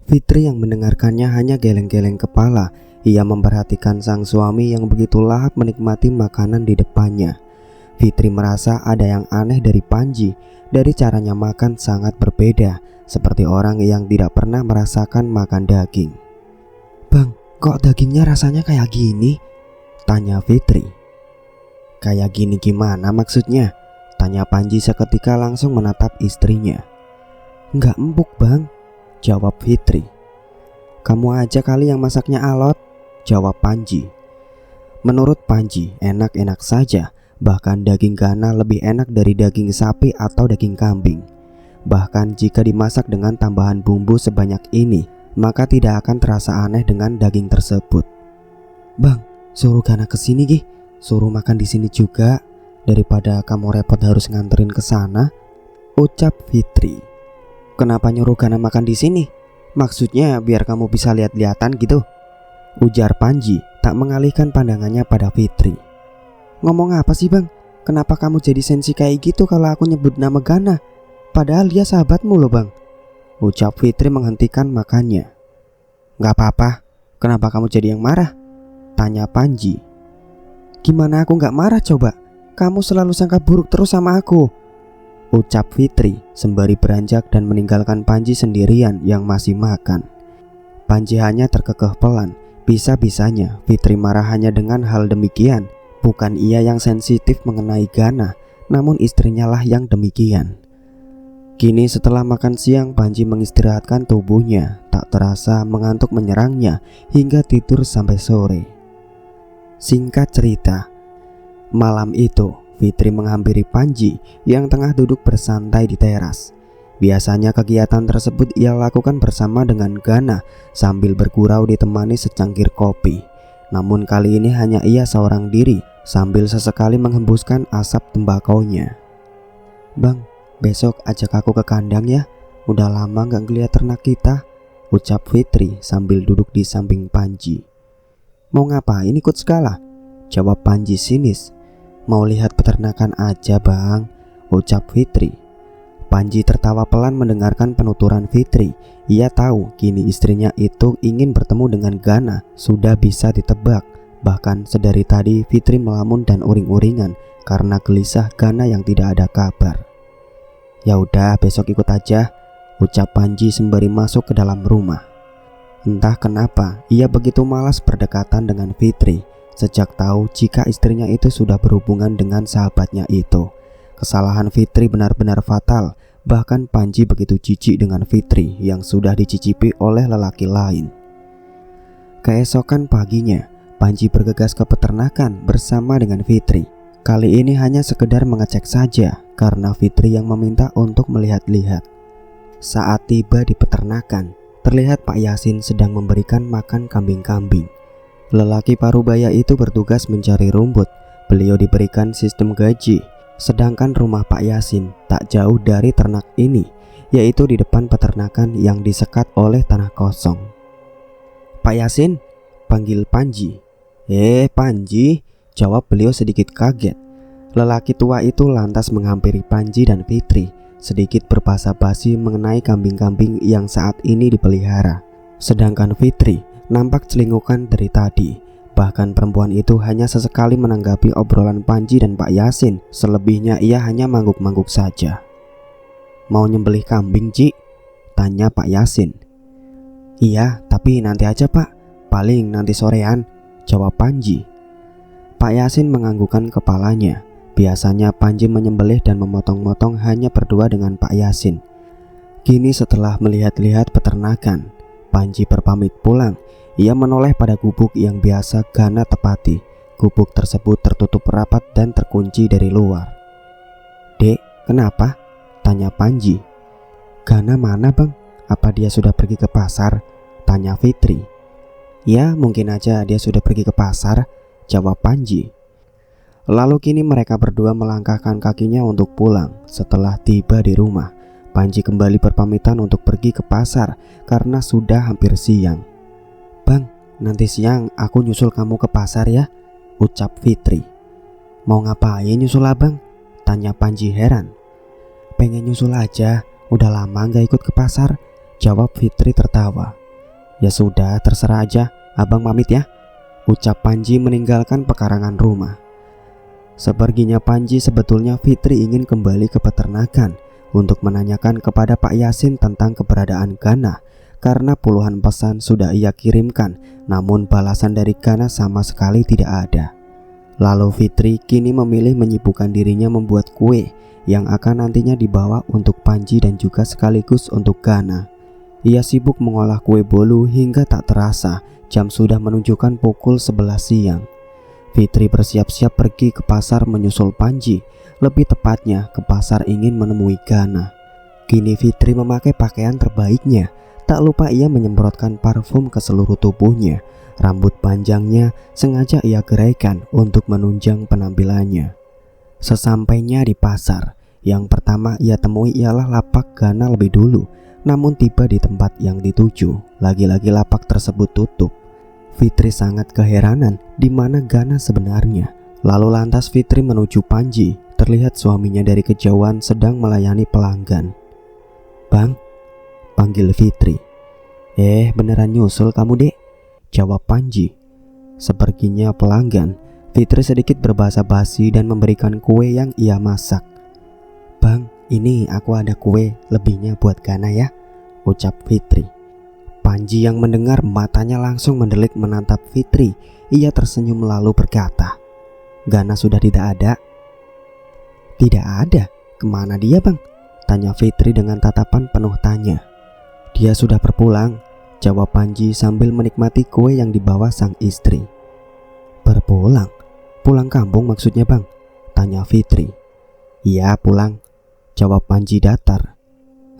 Fitri yang mendengarkannya hanya geleng-geleng kepala. Ia memperhatikan sang suami yang begitu lahap menikmati makanan di depannya. Fitri merasa ada yang aneh dari Panji. Dari caranya makan sangat berbeda, seperti orang yang tidak pernah merasakan makan daging. "Bang, kok dagingnya rasanya kayak gini?" tanya Fitri. "Kayak gini gimana maksudnya?" tanya Panji seketika langsung menatap istrinya. "Nggak empuk bang," jawab Fitri. "Kamu aja kali yang masaknya alot," jawab Panji. Menurut Panji enak-enak saja. Bahkan daging gana lebih enak dari daging sapi atau daging kambing. Bahkan jika dimasak dengan tambahan bumbu sebanyak ini, maka tidak akan terasa aneh dengan daging tersebut. "Bang, suruh Gana kesini gih, suruh makan di sini juga, daripada kamu repot harus nganterin ke sana," ucap Fitri. "Kenapa nyuruh Gana makan di sini? Maksudnya biar kamu bisa lihat-lihatan gitu," ujar Panji tak mengalihkan pandangannya pada Fitri. "Ngomong apa sih bang? Kenapa kamu jadi sensi kayak gitu kalau aku nyebut nama Gana? Padahal dia sahabatmu loh bang," ucap Fitri menghentikan makannya. "Gak apa-apa, kenapa kamu jadi yang marah?" tanya Panji. "Gimana aku gak marah coba? Kamu selalu sangka buruk terus sama aku," ucap Fitri sembari beranjak dan meninggalkan Panji sendirian yang masih makan. Panji hanya terkekeh pelan. Bisa-bisanya Fitri marah hanya dengan hal demikian. Bukan ia yang sensitif mengenai Gana, namun istrinya lah yang demikian. Kini setelah makan siang, Panji mengistirahatkan tubuhnya. Tak terasa mengantuk menyerangnya hingga tidur sampai sore. Singkat cerita, malam itu Fitri menghampiri Panji yang tengah duduk bersantai di teras. Biasanya kegiatan tersebut ia lakukan bersama dengan Gana sambil bergurau ditemani secangkir kopi. Namun kali ini hanya ia seorang diri sambil sesekali menghembuskan asap tembakonya. "Bang, besok ajak aku ke kandang ya. Udah lama gak ngeliat ternak kita," ucap Fitri sambil duduk di samping Panji. "Mau ngapain ikut segala?" jawab Panji sinis. "Mau lihat peternakan aja bang," ucap Fitri. Panji tertawa pelan mendengarkan penuturan Fitri. Ia tahu kini istrinya itu ingin bertemu dengan Gana sudah bisa ditebak. Bahkan sedari tadi Fitri melamun dan uring-uringan karena gelisah Gana yang tidak ada kabar. "Ya udah, besok ikut aja," ucap Panji sembari masuk ke dalam rumah. Entah kenapa ia begitu malas berdekatan dengan Fitri sejak tahu jika istrinya itu sudah berhubungan dengan sahabatnya itu. Kesalahan Fitri benar-benar fatal. Bahkan Panji begitu jijik dengan Fitri yang sudah dicicipi oleh lelaki lain. Keesokan paginya, Panji bergegas ke peternakan bersama dengan Fitri. Kali ini hanya sekedar mengecek saja karena Fitri yang meminta untuk melihat-lihat. Saat tiba di peternakan, terlihat Pak Yasin sedang memberikan makan kambing-kambing. Lelaki parubaya itu bertugas mencari rumput. Beliau diberikan sistem gaji. Sedangkan rumah Pak Yasin tak jauh dari ternak ini, yaitu di depan peternakan yang disekat oleh tanah kosong. "Pak Yasin," panggil Panji. Panji," jawab beliau sedikit kaget. Lelaki tua itu lantas menghampiri Panji dan Fitri, sedikit berbasa-basi mengenai kambing-kambing yang saat ini dipelihara. Sedangkan Fitri nampak celingukan dari tadi. Bahkan perempuan itu hanya sesekali menanggapi obrolan Panji dan Pak Yasin. Selebihnya ia hanya mangguk-mangguk saja. "Mau nyembelih kambing, Ci?" tanya Pak Yasin. "Iya, tapi nanti aja Pak, paling nanti sorean," jawab Panji. Pak Yasin menganggukkan kepalanya. Biasanya Panji menyembelih dan memotong-motong hanya berdua dengan Pak Yasin. Kini setelah melihat-lihat peternakan, Panji berpamit pulang. Ia menoleh pada gubuk yang biasa Gana tepati. Gubuk tersebut tertutup rapat dan terkunci dari luar. "Dek, kenapa?" tanya Panji. "Gana mana bang? Apa dia sudah pergi ke pasar?" tanya Fitri. "Ya mungkin aja dia sudah pergi ke pasar," jawab Panji. Lalu kini mereka berdua melangkahkan kakinya untuk pulang. Setelah tiba di rumah, Panji kembali berpamitan untuk pergi ke pasar karena sudah hampir siang. "Bang, nanti siang aku nyusul kamu ke pasar ya," ucap Fitri. "Mau ngapain nyusul abang?" tanya Panji heran. "Pengen nyusul aja, udah lama gak ikut ke pasar. Jawab Fitri tertawa. Ya sudah, terserah aja, abang pamit ya, ucap Panji meninggalkan pekarangan rumah. Seperginya Panji, sebetulnya Fitri ingin kembali ke peternakan untuk menanyakan kepada Pak Yasin tentang keberadaan Gana, karena puluhan pesan sudah ia kirimkan, namun balasan dari Gana sama sekali tidak ada. Lalu Fitri kini memilih menyibukkan dirinya membuat kue yang akan nantinya dibawa untuk Panji dan juga sekaligus untuk Gana. Ia sibuk mengolah kue bolu hingga tak terasa jam sudah menunjukkan pukul 11 siang. Fitri bersiap-siap pergi ke pasar menyusul Panji, lebih tepatnya ke pasar ingin menemui Gana. Kini Fitri memakai pakaian terbaiknya, tak lupa ia menyemprotkan parfum ke seluruh tubuhnya. Rambut panjangnya sengaja ia geraikan untuk menunjang penampilannya. Sesampainya di pasar, yang pertama ia temui ialah lapak Gana lebih dulu. Namun tiba di tempat yang dituju, lagi-lagi lapak tersebut tutup. Fitri sangat keheranan di mana Gana sebenarnya. Lalu lantas Fitri menuju Panji. Terlihat suaminya dari kejauhan sedang melayani pelanggan. Bang, panggil Fitri. Beneran nyusul kamu dek, jawab Panji. Seperginya pelanggan, Fitri sedikit berbahasa basi dan memberikan kue yang ia masak. Bang, ini aku ada kue lebihnya buat Gana ya, ucap Fitri. Panji yang mendengar matanya langsung mendelik menatap Fitri. Ia tersenyum lalu berkata, Gana sudah tidak ada. Tidak ada? Kemana dia bang? Tanya Fitri dengan tatapan penuh tanya. Dia sudah berpulang, jawab Panji sambil menikmati kue yang dibawa sang istri. Berpulang? Pulang kampung maksudnya bang? Tanya Fitri. Iya pulang, jawab Panji datar.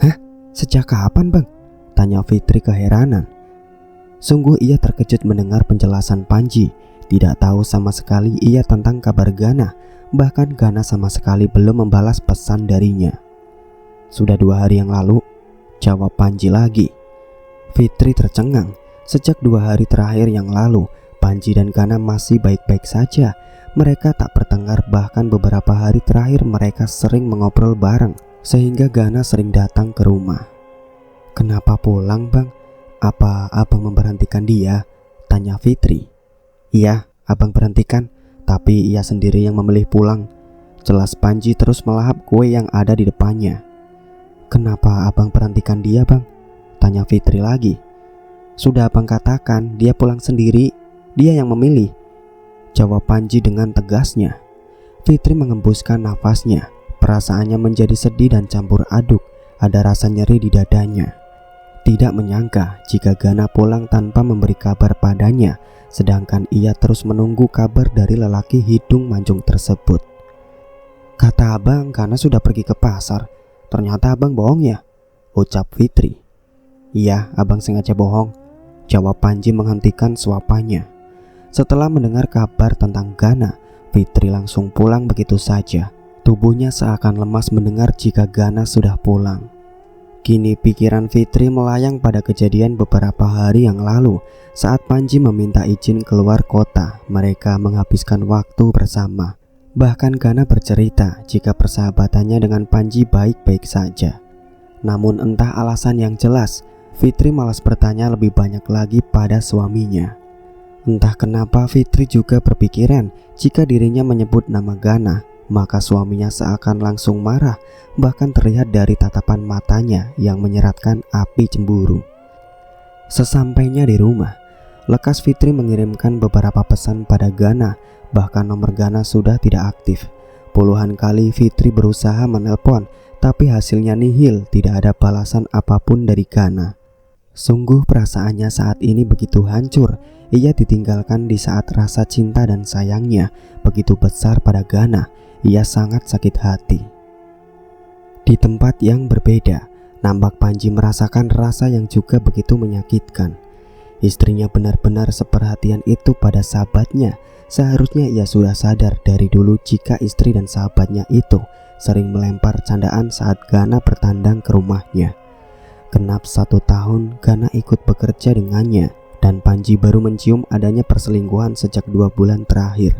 Hah? Sejak kapan bang? Tanya Fitri keheranan. Sungguh ia terkejut mendengar penjelasan Panji. Tidak tahu sama sekali ia tentang kabar Gana. Bahkan Gana sama sekali belum membalas pesan darinya. Sudah 2 hari yang lalu, jawab Panji lagi. Fitri tercengang. Sejak 2 hari terakhir yang lalu, Panji dan Gana masih baik-baik saja. Mereka tak bertengkar, bahkan beberapa hari terakhir mereka sering mengobrol bareng, sehingga Gana sering datang ke rumah. Kenapa pulang bang? Apa abang memberhentikan dia? Tanya Fitri. Iya, abang berhentikan, tapi ia sendiri yang memilih pulang, jelas Panji terus melahap kue yang ada di depannya. Kenapa abang berhentikan dia bang? Tanya Fitri lagi. Sudah abang katakan dia pulang sendiri, dia yang memilih, jawab Panji dengan tegasnya. Fitri mengembuskan nafasnya. Perasaannya menjadi sedih dan campur aduk. Ada rasa nyeri di dadanya. Tidak menyangka jika Gana pulang tanpa memberi kabar padanya, sedangkan ia terus menunggu kabar dari lelaki hidung mancung tersebut. Kata abang Gana sudah pergi ke pasar. Ternyata abang bohong ya, ucap Fitri. Iya, abang sengaja bohong, jawab Panji menghentikan suapannya. Setelah mendengar kabar tentang Gana, Fitri langsung pulang begitu saja. Tubuhnya seakan lemas mendengar jika Gana sudah pulang. Kini pikiran Fitri melayang pada kejadian beberapa hari yang lalu saat Panji meminta izin keluar kota. Mereka menghabiskan waktu bersama. Bahkan Gana bercerita jika persahabatannya dengan Panji baik-baik saja. Namun entah alasan yang jelas, Fitri malas bertanya lebih banyak lagi pada suaminya. Entah kenapa Fitri juga berpikiran jika dirinya menyebut nama Gana, maka suaminya seakan langsung marah. Bahkan terlihat dari tatapan matanya yang menyeratkan api cemburu. Sesampainya di rumah, lekas Fitri mengirimkan beberapa pesan pada Gana. Bahkan nomor Gana sudah tidak aktif. Puluhan kali Fitri berusaha menelpon, tapi hasilnya nihil, tidak ada balasan apapun dari Gana. Sungguh perasaannya saat ini begitu hancur. Ia ditinggalkan di saat rasa cinta dan sayangnya begitu besar pada Gana. Ia sangat sakit hati. Di tempat yang berbeda, nampak Panji merasakan rasa yang juga begitu menyakitkan. Istrinya benar-benar seperhatian itu pada sahabatnya. Seharusnya ia sudah sadar dari dulu jika istri dan sahabatnya itu sering melempar candaan saat Gana bertandang ke rumahnya. Genap 1 tahun Gana ikut bekerja dengannya, dan Panji baru mencium adanya perselingkuhan sejak 2 bulan terakhir.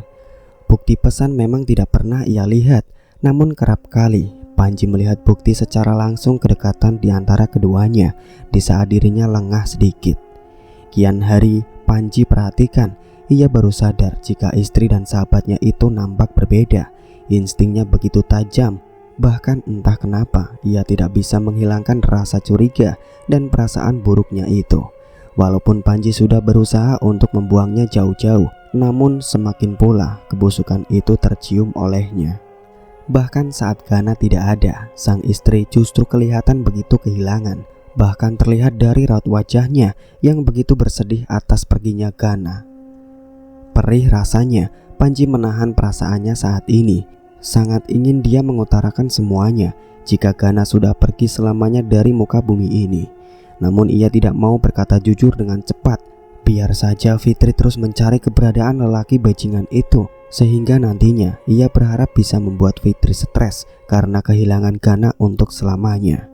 Bukti pesan memang tidak pernah ia lihat, namun kerap kali Panji melihat bukti secara langsung kedekatan di antara keduanya di saat dirinya lengah sedikit. Kian hari Panji perhatikan, ia baru sadar jika istri dan sahabatnya itu nampak berbeda. Instingnya begitu tajam, bahkan entah kenapa ia tidak bisa menghilangkan rasa curiga dan perasaan buruknya itu. Walaupun Panji sudah berusaha untuk membuangnya jauh-jauh, namun semakin pula kebusukan itu tercium olehnya. Bahkan saat Gana tidak ada, sang istri justru kelihatan begitu kehilangan. Bahkan terlihat dari raut wajahnya yang begitu bersedih atas perginya Gana. Perih rasanya, Panji menahan perasaannya saat ini. Sangat ingin dia mengutarakan semuanya jika Gana sudah pergi selamanya dari muka bumi ini. Namun ia tidak mau berkata jujur dengan cepat. Biar saja Fitri terus mencari keberadaan lelaki bajingan itu, sehingga nantinya ia berharap bisa membuat Fitri stres karena kehilangan Gana untuk selamanya.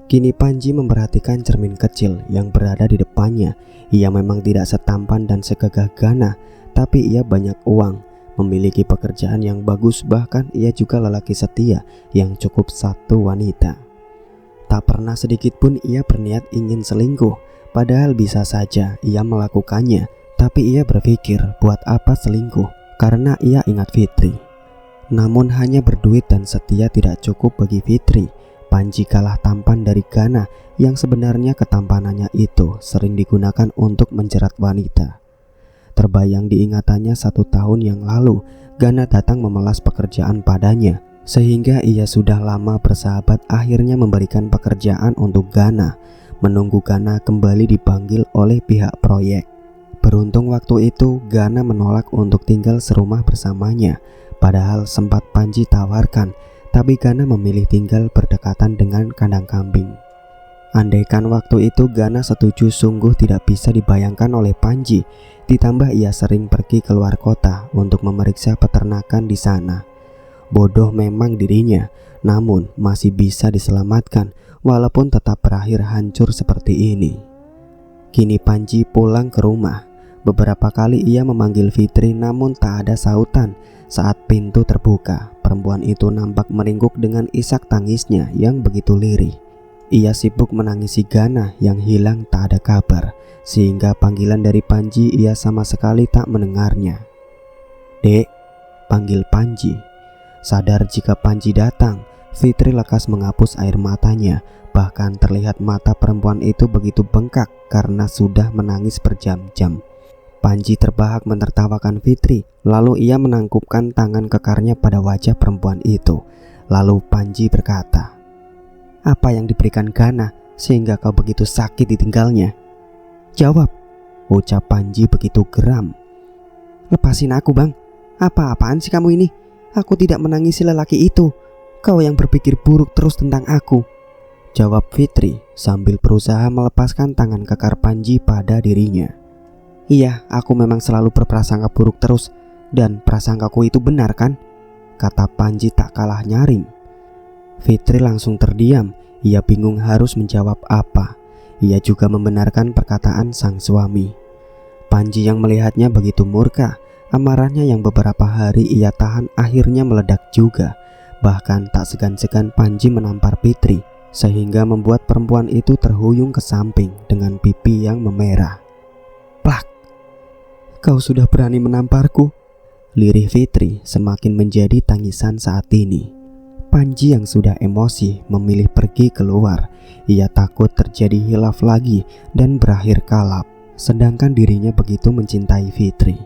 Kini Panji memperhatikan cermin kecil yang berada di depannya. Ia memang tidak setampan dan segagah Gana, tapi ia banyak uang, memiliki pekerjaan yang bagus, bahkan ia juga lelaki setia yang cukup satu wanita. Tak pernah sedikit pun ia berniat ingin selingkuh, padahal bisa saja ia melakukannya. Tapi ia berpikir buat apa selingkuh, karena ia ingat Fitri. Namun hanya berduit dan setia tidak cukup bagi Fitri. Panji kalah tampan dari Gana yang sebenarnya ketampanannya itu sering digunakan untuk menjerat wanita. Terbayang diingatannya 1 tahun yang lalu, Gana datang memelas pekerjaan padanya, sehingga ia sudah lama bersahabat akhirnya memberikan pekerjaan untuk Gana, menunggu Gana kembali dipanggil oleh pihak proyek. Beruntung waktu itu Gana menolak untuk tinggal serumah bersamanya, padahal sempat Panji tawarkan, tapi Gana memilih tinggal berdekatan dengan kandang kambing. Andaikan waktu itu Gana setuju, sungguh tidak bisa dibayangkan oleh Panji. Ditambah ia sering pergi keluar kota untuk memeriksa peternakan di sana. Bodoh memang dirinya, namun masih bisa diselamatkan walaupun tetap berakhir hancur seperti ini. Kini Panji pulang ke rumah. Beberapa kali ia memanggil Fitri namun tak ada sautan. Saat pintu terbuka, perempuan itu nampak meringkuk dengan isak tangisnya yang begitu lirih. Ia sibuk menangisi Gana yang hilang tak ada kabar, sehingga panggilan dari Panji ia sama sekali tak mendengarnya. "Dek," panggil Panji. Sadar jika Panji datang, Fitri lekas menghapus air matanya. Bahkan terlihat mata perempuan itu begitu bengkak karena sudah menangis berjam-jam. Panji terbahak menertawakan Fitri, lalu ia menangkupkan tangan kekarnya pada wajah perempuan itu. Lalu Panji berkata, "Apa yang diberikan Gana sehingga kau begitu sakit ditinggalnya?" "Jawab," ucap Panji begitu geram. "Lepasin aku, Bang. Apa-apaan sih kamu ini? Aku tidak menangisi lelaki itu. Kau yang berpikir buruk terus tentang aku," jawab Fitri sambil berusaha melepaskan tangan kekar Panji pada dirinya. "Iya, aku memang selalu berprasangka buruk terus, dan prasangkaku itu benar kan?" kata Panji tak kalah nyaring. Fitri langsung terdiam. Ia bingung harus menjawab apa. Ia juga membenarkan perkataan sang suami. Panji yang melihatnya begitu murka. Amarahnya yang beberapa hari ia tahan akhirnya meledak juga. Bahkan tak segan-segan Panji menampar Fitri, sehingga membuat perempuan itu terhuyung ke samping dengan pipi yang memerah. "Plak! Kau sudah berani menamparku?" lirih Fitri semakin menjadi tangisan saat ini. Panji yang sudah emosi memilih pergi keluar. Ia takut terjadi hilaf lagi dan berakhir kalap, sedangkan dirinya begitu mencintai Fitri.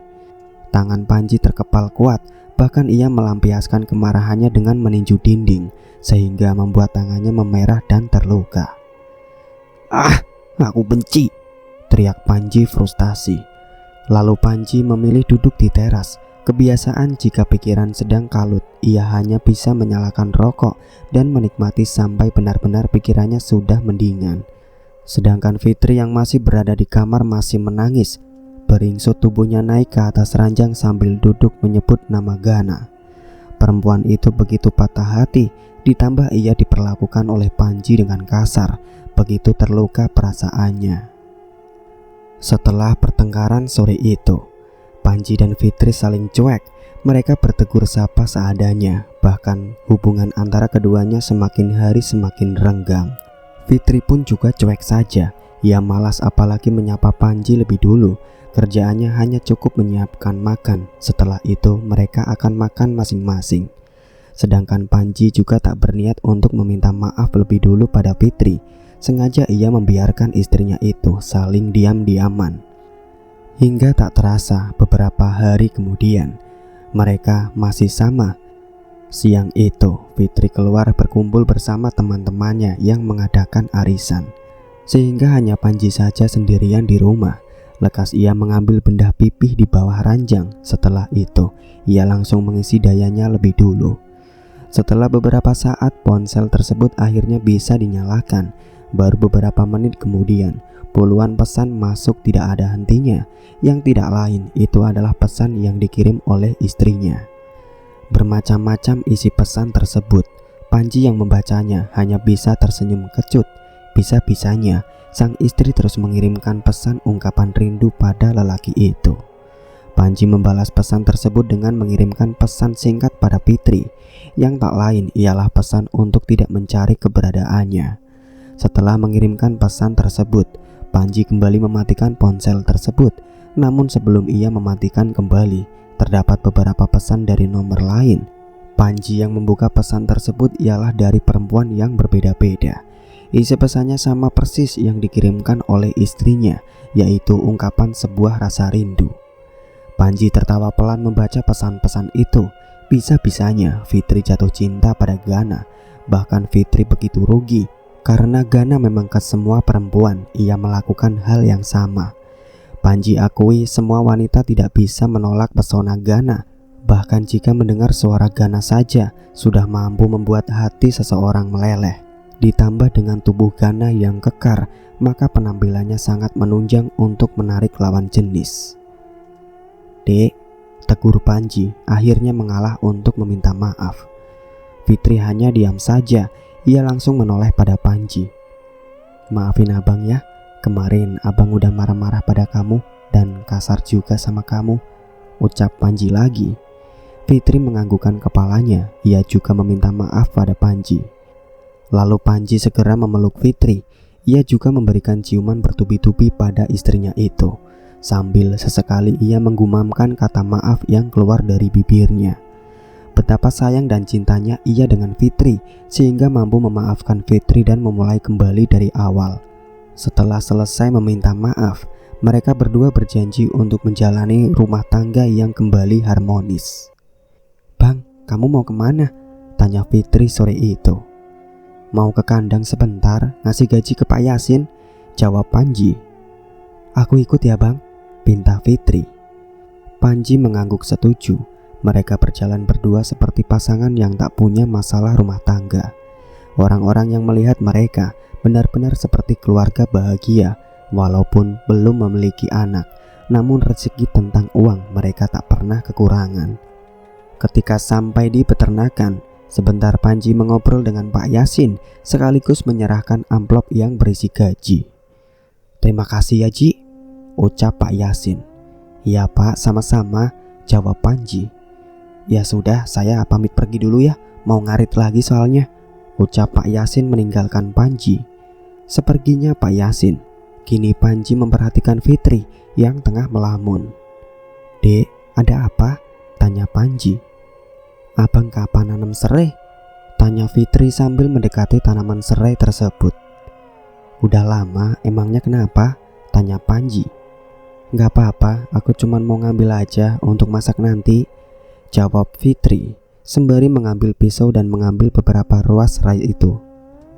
Tangan Panji terkepal kuat, bahkan ia melampiaskan kemarahannya dengan meninju dinding, sehingga membuat tangannya memerah dan terluka. "Ah, aku benci!" teriak Panji frustasi. Lalu Panji memilih duduk di teras. Kebiasaan jika pikiran sedang kalut, ia hanya bisa menyalakan rokok dan menikmati sampai benar-benar pikirannya sudah mendingan. Sedangkan Fitri yang masih berada di kamar masih menangis. Beringsut tubuhnya naik ke atas ranjang sambil duduk menyebut nama Gana. Perempuan itu begitu patah hati, ditambah ia diperlakukan oleh Panji dengan kasar, begitu terluka perasaannya. Setelah pertengkaran sore itu, Panji dan Fitri saling cuek. Mereka bertegur sapa seadanya. Bahkan hubungan antara keduanya semakin hari semakin renggang. Fitri pun juga cuek saja. Ia malas apalagi menyapa Panji lebih dulu. Kerjaannya hanya cukup menyiapkan makan. Setelah itu mereka akan makan masing-masing. Sedangkan Panji juga tak berniat untuk meminta maaf lebih dulu pada Fitri. Sengaja ia membiarkan istrinya itu saling diam-diaman. Hingga tak terasa beberapa hari kemudian mereka masih sama. Siang itu Fitri keluar berkumpul bersama teman-temannya yang mengadakan arisan. Sehingga hanya Panji saja sendirian di rumah. Lekas ia mengambil benda pipih di bawah ranjang. Setelah itu ia langsung mengisi dayanya lebih dulu. Setelah beberapa saat ponsel tersebut akhirnya bisa dinyalakan. Baru beberapa menit kemudian puluhan pesan masuk tidak ada hentinya. Yang tidak lain itu adalah pesan yang dikirim oleh istrinya. Bermacam-macam isi pesan tersebut. Panji yang membacanya hanya bisa tersenyum kecut. Bisa-bisanya sang istri terus mengirimkan pesan ungkapan rindu pada lelaki itu. Panji membalas pesan tersebut dengan mengirimkan pesan singkat pada Fitri. Yang tak lain ialah pesan untuk tidak mencari keberadaannya. Setelah mengirimkan pesan tersebut, Panji kembali mematikan ponsel tersebut. Namun sebelum ia mematikan kembali, terdapat beberapa pesan dari nomor lain. Panji yang membuka pesan tersebut ialah dari perempuan yang berbeda-beda. Isi pesannya sama persis yang dikirimkan oleh istrinya, yaitu ungkapan sebuah rasa rindu. Panji tertawa pelan membaca pesan-pesan itu. Bisa-bisanya Fitri jatuh cinta pada Gana. Bahkan Fitri begitu rugi karena Gana memang ke semua perempuan ia melakukan hal yang sama. Panji akui semua wanita tidak bisa menolak pesona Gana. Bahkan jika mendengar suara Gana saja sudah mampu membuat hati seseorang meleleh. Ditambah dengan tubuh Gana yang kekar, maka penampilannya sangat menunjang untuk menarik lawan jenis. "Dek," tegur Panji, akhirnya mengalah untuk meminta maaf. Fitri hanya diam saja. Ia langsung menoleh pada Panji. "Maafin abang ya, kemarin abang udah marah-marah pada kamu dan kasar juga sama kamu," ucap Panji lagi. Fitri menganggukkan kepalanya. Ia juga meminta maaf pada Panji. Lalu Panji segera memeluk Fitri. Ia juga memberikan ciuman bertubi-tubi pada istrinya itu. Sambil sesekali ia menggumamkan kata maaf yang keluar dari bibirnya. Betapa sayang dan cintanya ia dengan Fitri, sehingga mampu memaafkan Fitri dan memulai kembali dari awal. Setelah selesai meminta maaf, mereka berdua berjanji untuk menjalani rumah tangga yang kembali harmonis. "Bang, kamu mau kemana?" tanya Fitri sore itu. "Mau ke kandang sebentar, ngasih gaji ke Pak Yasin," jawab Panji. "Aku ikut ya bang," pinta Fitri. Panji mengangguk setuju. Mereka berjalan berdua seperti pasangan yang tak punya masalah rumah tangga. Orang-orang yang melihat mereka benar-benar seperti keluarga bahagia. Walaupun belum memiliki anak, namun rezeki tentang uang mereka tak pernah kekurangan. Ketika sampai di peternakan, sebentar Panji mengobrol dengan Pak Yasin sekaligus menyerahkan amplop yang berisi gaji. "Terima kasih ya Ji," ucap Pak Yasin. "Ya Pak, sama-sama," jawab Panji. "Ya sudah, saya pamit pergi dulu ya, mau ngarit lagi soalnya," ucap Pak Yasin meninggalkan Panji. Seperginya Pak Yasin, kini Panji memperhatikan Fitri yang tengah melamun. "Dek, ada apa?" tanya Panji. "Abang kapan nanam serai?" tanya Fitri sambil mendekati tanaman serai tersebut. "Udah lama, emangnya kenapa?" tanya Panji. "Gak apa-apa, aku cuma mau ngambil aja untuk masak nanti," jawab Fitri sembari mengambil pisau dan mengambil beberapa ruas serai itu.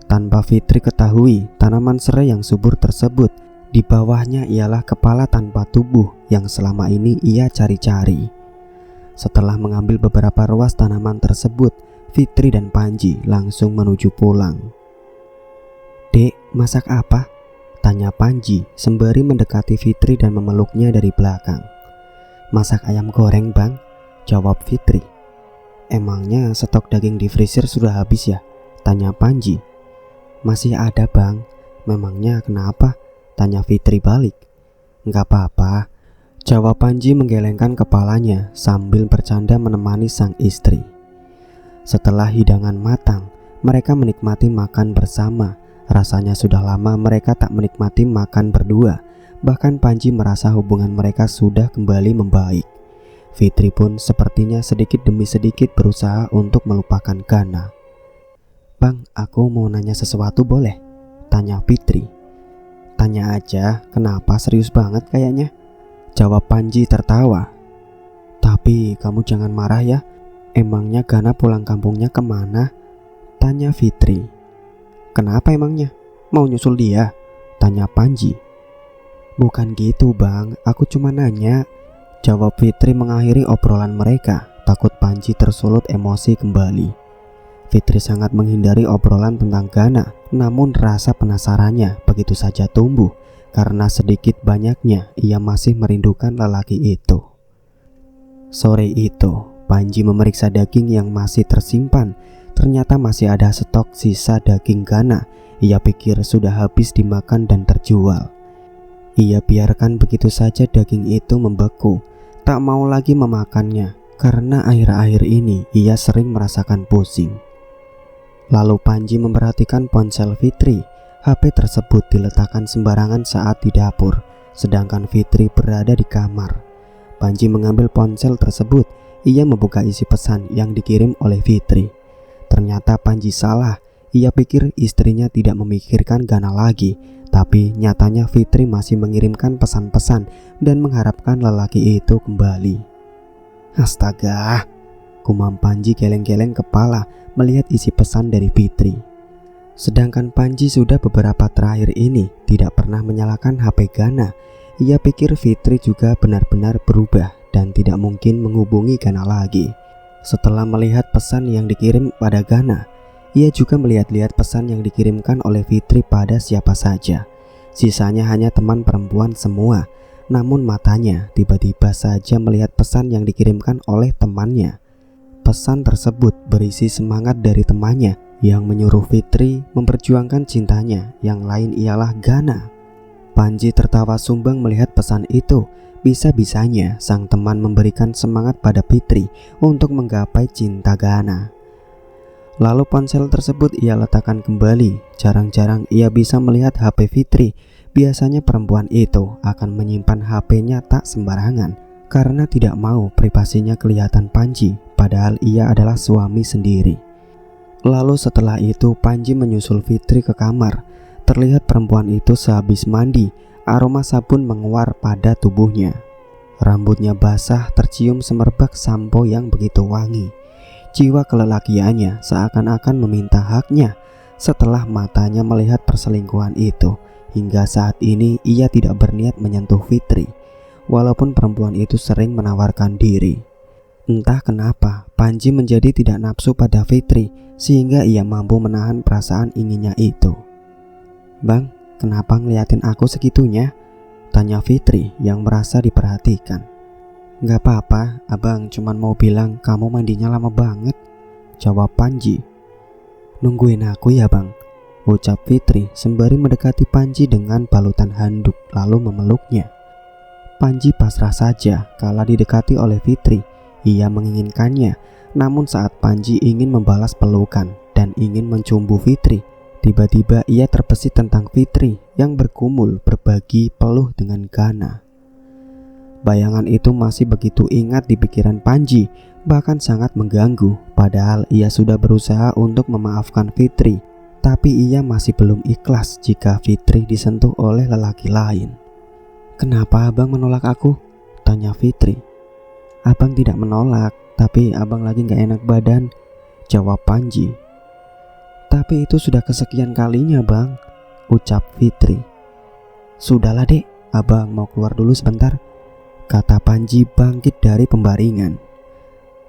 Tanpa Fitri ketahui, tanaman serai yang subur tersebut di bawahnya ialah kepala tanpa tubuh yang selama ini ia cari-cari. Setelah mengambil beberapa ruas tanaman tersebut, Fitri dan Panji langsung menuju pulang. "Dek, masak apa?" tanya Panji sembari mendekati Fitri dan memeluknya dari belakang. "Masak ayam goreng bang," jawab Fitri. "Emangnya stok daging di freezer sudah habis ya?" tanya Panji. "Masih ada bang." "Memangnya kenapa?" tanya Fitri balik. "Gak apa-apa, Jawab Panji menggelengkan kepalanya sambil bercanda menemani sang istri. Setelah hidangan matang, mereka menikmati makan bersama. Rasanya sudah lama mereka tak menikmati makan berdua. Bahkan Panji merasa hubungan mereka sudah kembali membaik. Fitri pun sepertinya sedikit demi sedikit berusaha untuk melupakan Gana. "Bang, aku mau nanya sesuatu boleh?" tanya Fitri. "Tanya aja, kenapa serius banget kayaknya?" jawab Panji tertawa. "Tapi kamu jangan marah ya. Emangnya Gana pulang kampungnya kemana?" tanya Fitri. "Kenapa emangnya? Mau nyusul dia?" tanya Panji. "Bukan gitu bang, aku cuma nanya," jawab Fitri mengakhiri obrolan mereka. Takut Panji tersulut emosi kembali. Fitri sangat menghindari obrolan tentang Gana, namun rasa penasarannya begitu saja tumbuh karena sedikit banyaknya ia masih merindukan lelaki itu. Sore itu, Panji memeriksa daging yang masih tersimpan. Ternyata masih ada stok sisa daging Gana. Ia pikir sudah habis dimakan dan terjual. Ia biarkan begitu saja daging itu membeku, tak mau lagi memakannya karena akhir-akhir ini ia sering merasakan pusing. Lalu Panji memperhatikan ponsel Fitri. HP tersebut diletakkan sembarangan saat di dapur, sedangkan Fitri berada di kamar. Panji mengambil ponsel tersebut. Ia membuka isi pesan yang dikirim oleh Fitri. Ternyata Panji salah. Ia pikir istrinya tidak memikirkan Gana lagi, tapi nyatanya Fitri masih mengirimkan pesan-pesan dan mengharapkan lelaki itu kembali. "Astaga," gumam Panji geleng-geleng kepala melihat isi pesan dari Fitri. Sedangkan Panji sudah beberapa terakhir ini tidak pernah menyalakan HP Gana. Ia pikir Fitri juga benar-benar berubah dan tidak mungkin menghubungi Gana lagi. Setelah melihat pesan yang dikirim pada Gana, ia juga melihat-lihat pesan yang dikirimkan oleh Fitri pada siapa saja. Sisanya hanya teman perempuan semua. Namun matanya tiba-tiba saja melihat pesan yang dikirimkan oleh temannya. Pesan tersebut berisi semangat dari temannya yang menyuruh Fitri memperjuangkan cintanya, yang lain ialah Gana. Panji tertawa sumbang melihat pesan itu. Bisa-bisanya sang teman memberikan semangat pada Fitri untuk menggapai cinta Gana. Lalu ponsel tersebut ia letakkan kembali. Jarang-jarang ia bisa melihat HP Fitri. Biasanya perempuan itu akan menyimpan HP-nya tak sembarangan karena tidak mau privasinya kelihatan Panji, padahal ia adalah suami sendiri. Lalu setelah itu Panji menyusul Fitri ke kamar. Terlihat perempuan itu sehabis mandi, aroma sabun menguar pada tubuhnya. Rambutnya basah tercium semerbak sampo yang begitu wangi. Jiwa kelelakiannya seakan-akan meminta haknya setelah matanya melihat perselingkuhan itu. Hingga saat ini ia tidak berniat menyentuh Fitri, walaupun perempuan itu sering menawarkan diri. Entah kenapa Panji menjadi tidak nafsu pada Fitri, sehingga ia mampu menahan perasaan inginnya itu. "Bang, kenapa ngeliatin aku segitunya?" tanya Fitri yang merasa diperhatikan. "Gak apa-apa, abang cuman mau bilang kamu mandinya lama banget," jawab Panji. "Nungguin aku ya bang," ucap Fitri sembari mendekati Panji dengan balutan handuk lalu memeluknya. Panji pasrah saja kala didekati oleh Fitri. Ia menginginkannya, namun saat Panji ingin membalas pelukan dan ingin mencumbu Fitri, tiba-tiba ia terbesit tentang Fitri yang bergumul berbagi peluh dengan Gana. Bayangan itu masih begitu ingat di pikiran Panji, bahkan sangat mengganggu. Padahal ia sudah berusaha untuk memaafkan Fitri, tapi ia masih belum ikhlas jika Fitri disentuh oleh lelaki lain. "Kenapa abang menolak aku?" tanya Fitri. "Abang tidak menolak, tapi abang lagi gak enak badan," jawab Panji. "Tapi itu sudah kesekian kalinya bang," ucap Fitri. "Sudahlah dek, abang mau keluar dulu sebentar," kata Panji bangkit dari pembaringan.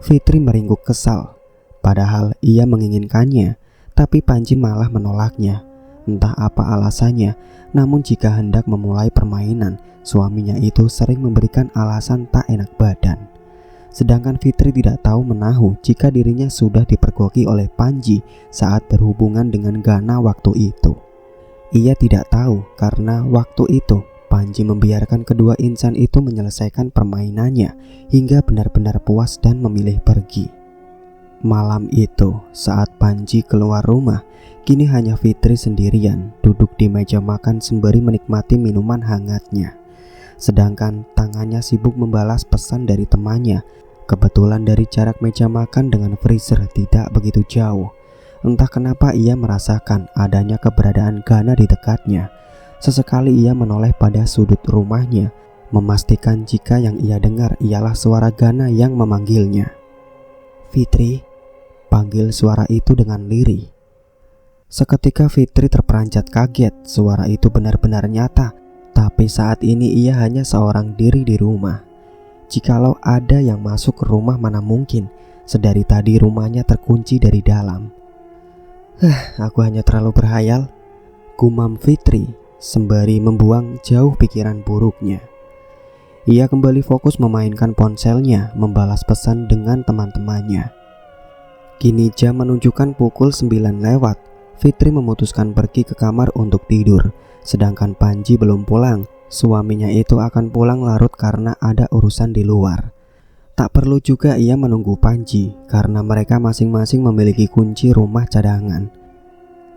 Fitri meringkuk kesal. Padahal ia menginginkannya, tapi Panji malah menolaknya. Entah apa alasannya, namun jika hendak memulai permainan, suaminya itu sering memberikan alasan tak enak badan. Sedangkan Fitri tidak tahu menahu jika dirinya sudah dipergoki oleh Panji saat berhubungan dengan Gana waktu itu. Ia tidak tahu karena waktu itu Panji membiarkan kedua insan itu menyelesaikan permainannya hingga benar-benar puas dan memilih pergi. Malam itu, saat Panji keluar rumah, kini hanya Fitri sendirian duduk di meja makan sembari menikmati minuman hangatnya. Sedangkan tangannya sibuk membalas pesan dari temannya. Kebetulan dari jarak meja makan dengan freezer tidak begitu jauh. Entah kenapa ia merasakan adanya keberadaan Gana di dekatnya. Sesekali ia menoleh pada sudut rumahnya, memastikan jika yang ia dengar ialah suara Gana yang memanggilnya. "Fitri," panggil suara itu dengan lirih. Seketika Fitri terperanjat kaget, suara itu benar-benar nyata. Tapi saat ini ia hanya seorang diri di rumah. Jikalau ada yang masuk ke rumah, mana mungkin, sedari tadi rumahnya terkunci dari dalam. Aku hanya terlalu berhayal," gumam Fitri sembari membuang jauh pikiran buruknya. Ia kembali fokus memainkan ponselnya, membalas pesan dengan teman-temannya. Kini jam menunjukkan pukul 9 lewat. Fitri memutuskan pergi ke kamar untuk tidur. Sedangkan Panji belum pulang. Suaminya itu akan pulang larut karena ada urusan di luar. Tak perlu juga ia menunggu Panji, karena mereka masing-masing memiliki kunci rumah cadangan.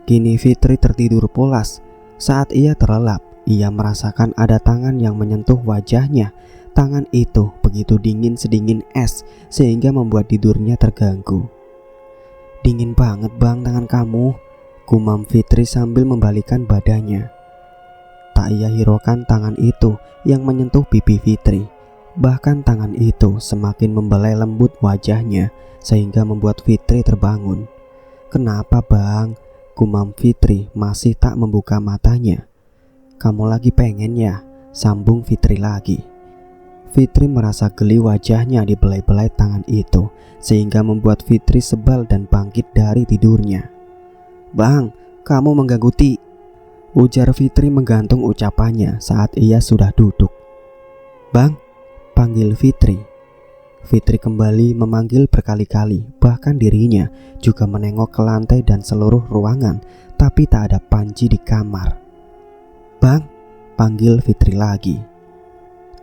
Kini Fitri tertidur pulas. Saat ia terlelap, ia merasakan ada tangan yang menyentuh wajahnya. Tangan itu begitu dingin sedingin es, sehingga membuat tidurnya terganggu. "Dingin banget bang tangan kamu," gumam Fitri sambil membalikan badannya. Tak ia hiraukan tangan itu yang menyentuh pipi Fitri. Bahkan tangan itu semakin membelai lembut wajahnya, sehingga membuat Fitri terbangun. "Kenapa bang?" gumam Fitri masih tak membuka matanya. "Kamu lagi pengen ya?" sambung Fitri lagi. Fitri merasa geli wajahnya dibelai-belai tangan itu, sehingga membuat Fitri sebal dan bangkit dari tidurnya. "Bang, kamu mengganggu Ti," ujar Fitri menggantung ucapannya saat ia sudah duduk. "Bang," panggil Fitri. Fitri kembali memanggil berkali-kali, bahkan dirinya juga menengok ke lantai dan seluruh ruangan, tapi tak ada Panji di kamar. "Bang," panggil Fitri lagi.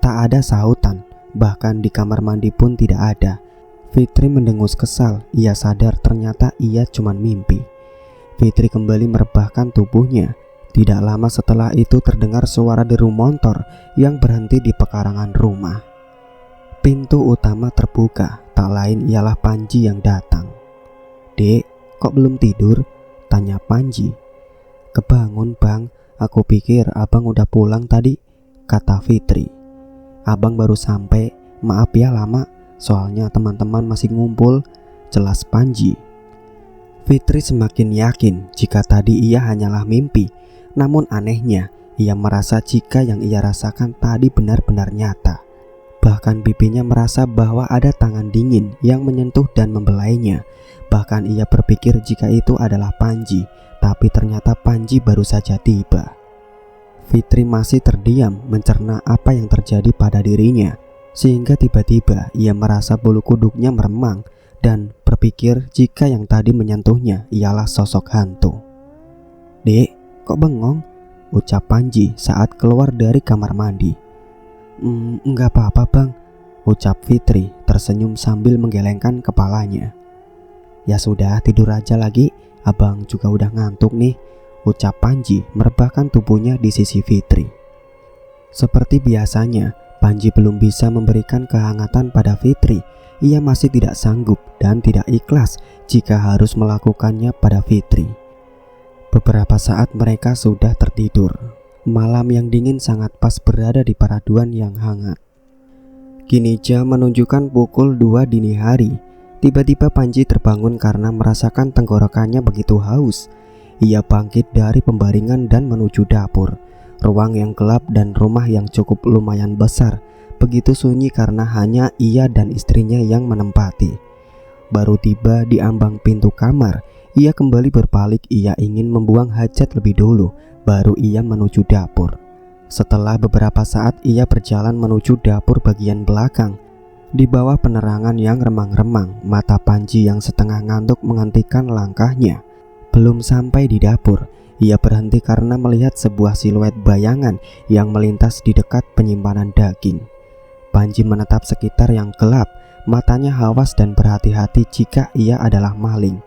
Tak ada sahutan, bahkan di kamar mandi pun tidak ada. Fitri mendengus kesal, ia sadar ternyata ia cuma mimpi. Fitri kembali merebahkan tubuhnya. Tidak lama setelah itu terdengar suara deru motor yang berhenti di pekarangan rumah. Pintu utama terbuka, tak lain ialah Panji yang datang. "Dek, kok belum tidur?" tanya Panji. "Kebangun bang, aku pikir abang udah pulang tadi," kata Fitri. "Abang baru sampai, maaf ya lama, soalnya teman-teman masih ngumpul," jelas Panji. Fitri semakin yakin jika tadi ia hanyalah mimpi. Namun anehnya, ia merasa jika yang ia rasakan tadi benar-benar nyata. Bahkan pipinya merasa bahwa ada tangan dingin yang menyentuh dan membelainya. Bahkan ia berpikir jika itu adalah Panji, tapi ternyata Panji baru saja tiba. Fitri masih terdiam mencerna apa yang terjadi pada dirinya, sehingga tiba-tiba ia merasa bulu kuduknya meremang dan berpikir jika yang tadi menyentuhnya ialah sosok hantu. "Dek, kok bengong?" ucap Panji saat keluar dari kamar mandi. Enggak apa-apa bang," ucap Fitri tersenyum sambil menggelengkan kepalanya. "Ya sudah, tidur aja lagi, abang juga udah ngantuk nih," ucap Panji merebahkan tubuhnya di sisi Fitri. Seperti biasanya, Panji belum bisa memberikan kehangatan pada Fitri. Ia masih tidak sanggup dan tidak ikhlas jika harus melakukannya pada Fitri. Beberapa saat mereka sudah tertidur. Malam yang dingin sangat pas berada di peraduan yang hangat. Kini jam menunjukkan pukul 2 dini hari. Tiba-tiba Panji terbangun karena merasakan tenggorokannya begitu haus. Ia bangkit dari pembaringan dan menuju dapur. Ruang yang gelap dan rumah yang cukup lumayan besar. Begitu sunyi karena hanya ia dan istrinya yang menempati. Baru tiba di ambang pintu kamar, ia kembali berbalik. Ia ingin membuang hajat lebih dulu, baru ia menuju dapur. Setelah beberapa saat ia berjalan menuju dapur bagian belakang. Di bawah penerangan yang remang-remang, mata Panji yang setengah ngantuk menghentikan langkahnya. Belum sampai di dapur, Ia berhenti karena melihat sebuah siluet bayangan yang melintas di dekat penyimpanan daging. Panji menatap sekitar yang gelap, matanya awas dan berhati-hati jika ia adalah maling.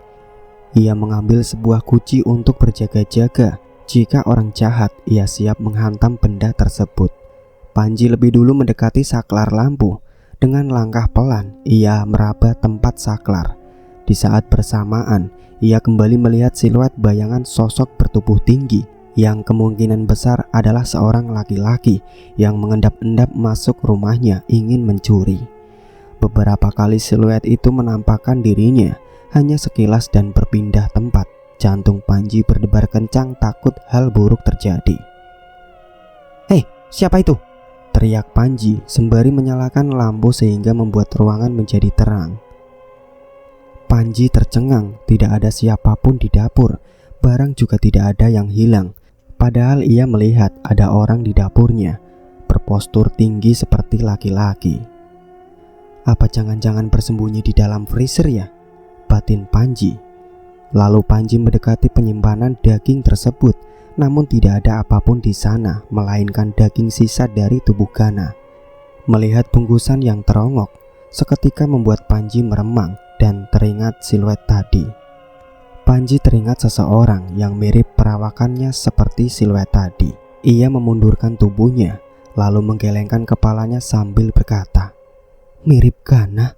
Ia mengambil sebuah guci untuk berjaga-jaga. Jika orang jahat, ia siap menghantam benda tersebut. Panji lebih dulu mendekati saklar lampu. Dengan langkah pelan, ia meraba tempat saklar. Di saat bersamaan, ia kembali melihat siluet bayangan sosok bertubuh tinggi yang kemungkinan besar adalah seorang laki-laki yang mengendap-endap masuk rumahnya ingin mencuri. Beberapa kali siluet itu menampakkan dirinya, hanya sekilas dan berpindah tempat. Jantung Panji berdebar kencang takut hal buruk terjadi. "Hei, siapa itu?" teriak Panji sembari menyalakan lampu sehingga membuat ruangan menjadi terang. Panji tercengang, tidak ada siapapun di dapur. Barang juga tidak ada yang hilang. Padahal ia melihat ada orang di dapurnya, berpostur tinggi seperti laki-laki. Apa jangan-jangan bersembunyi di dalam freezer ya? Batin Panji. Lalu Panji mendekati penyimpanan daging tersebut, namun tidak ada apapun di sana melainkan daging sisa dari tubuh Gana. Melihat bungkusan yang terongok, seketika membuat Panji meremang dan teringat siluet tadi. Panji teringat seseorang yang mirip perawakannya seperti siluet tadi. Ia memundurkan tubuhnya, lalu menggelengkan kepalanya sambil berkata, "Mirip Gana."